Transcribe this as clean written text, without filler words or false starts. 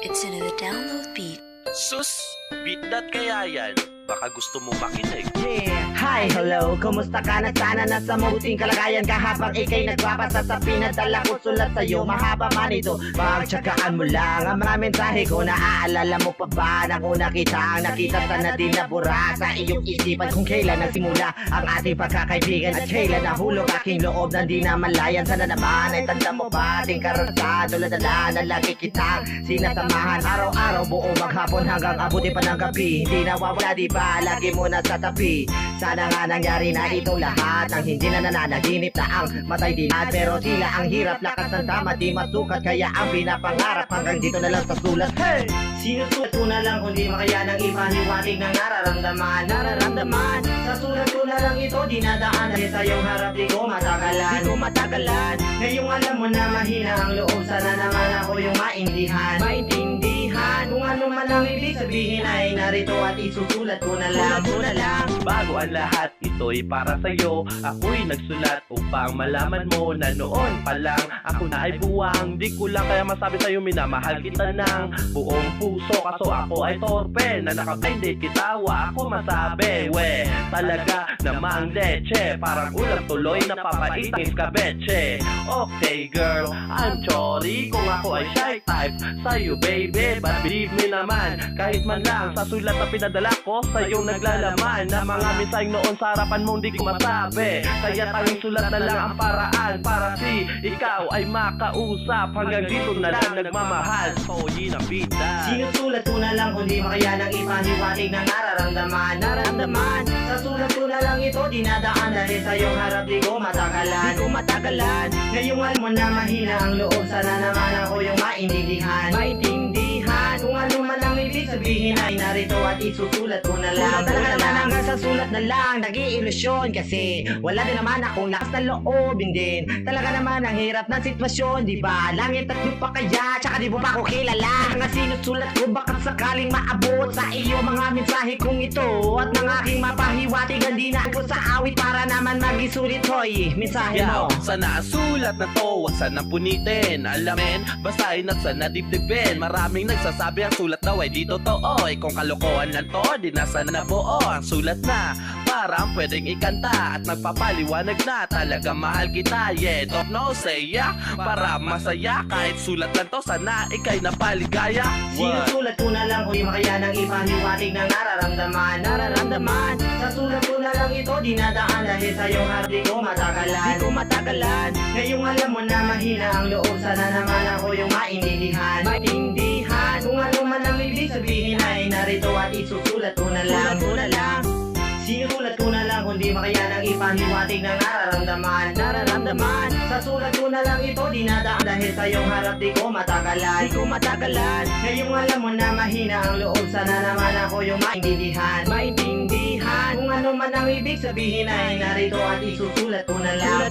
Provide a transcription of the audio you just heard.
It's another download beat. Sus, beat that kaya yan? Baka gusto mo makinig. Hi, hello, kumusta ka na? Sana nasa mabuting kalagayan ka habang ikay nagpapasa sa pinadala ko sulat sa'yo. Mahaba man ito, pagtsakaan mo lang ang mga mensahe ko. Naaalala mo pa ba na una kita ang nakita sana din nabura sa iyong isipan kung kailan nagsimula ang ating pagkakaibigan at kailan nahulog aking loob na di na malayan. Sana naman ay tanda mo ba ating karanasan, dala-dala na lagi kitang sinasamahan araw-araw buo maghapon hanggang abuti pa ng gabi. Hindi nawawala di ba? Lagi mo na sa tabi. Sana nga nangyari na itong lahat nang hindi na nananaginip na ang matay dinad. Pero tila ang hirap, lakas ng tama di masukat, kaya ang pinapangarap hanggang dito na lang sa sulat. Hey! Sinusulat ko na lang kung di makaya ng ipaniwatig ng nararamdaman. Sa sulat ko na lang ito dinadaan dahil sa iyong harap di ko matagalan. Ngayong alam mo na mahina ang loob, sana naman ako yung maintindihan. Kung ano man ang ibig sabihin ay narito at isusulat ko na lang. Bago ang lahat, ito'y para sa'yo. Ako'y nagsulat upang malaman mo na noon pa lang ako na ay buwang. Di ko lang kaya masabi sa'yo minamahal kita ng buong puso. Kaso ako ay torpe na nakakaindi kitawa. Ako masabi, we, talaga namang leche. Parang ulam tuloy na papaitang iskabeche. Okay girl, I'm sorry kung ako ay shy type sa'yo baby. But believe me naman, kahit man lang sa sulat na pinadala ko sa'yo naglalaman na mga mensaheng noon sa harapan mong di ko masabi. Kaya tanging sulat na lang ang paraan para si ikaw ay makausap. Hanggang dito na lang nagmamahal, Toyi na bida. Sinusulat ko na lang kung di makaya ng ipaniwatig ng nararamdaman. Sa sulat ko na lang ito dinadaan dahil sa iyong harap di ko matagalan. Ngayong alam mo na mahina ang loob, sana naman ako yung maintindihan. Kung ano man ang ibig sabihin ay narito at isusulat ko na lang. Talaga naman hanggang sa sulat na lang nag-iilusyon kasi wala din naman akong lakas na loobin din. Talaga naman ang hirap ng sitwasyon, di ba? Langit at lupa kaya, tsaka di mo ba ako kilala? Ang sinusulat ko baka sakaling maabot sa iyo mga mensahe kong ito. At ng aking mapahiwatigan di na ako sa awit para naman mag-isulit. Hoy, mensahe mo. Sana ang sulat na to, wag sana punitin. Alamin, basahin at sana dibdibin. Maraming nagsasabi ang sulat daw ay di totoo. Kung kalokohan lang to, di na sana buo. Ang sulat na parang pwedeng ikanta at nagpapaliwanag na talaga mahal kita. Yeah, don't know, say yeah, para masaya. Kahit sulat lang to, sana ikay napaligaya. Sinusulat ko na lang kung di makaya ng ipaniwatig ng nararamdaman. Sa sulat ko na lang ito dinadaan dahil sa iyong harap di ko matagalan. Ngayong alam mo na mahina ang loob, sana naman ako yung maintindihan. Kung ano man ang ibig sabihin ay narito at isusulat ko na lang. Sinusulat ko na lang kung di makaya ng ipaniwatig ng nararamdaman. Sa sulat ko na lang ito dinadaan dahil sa iyong harap di ko matagalan. Ngayong alam mo na mahina ang loob, sana naman ako yung maintindihan. Kung ano man ang ibig sabihin ay narito at isusulat ko na lang.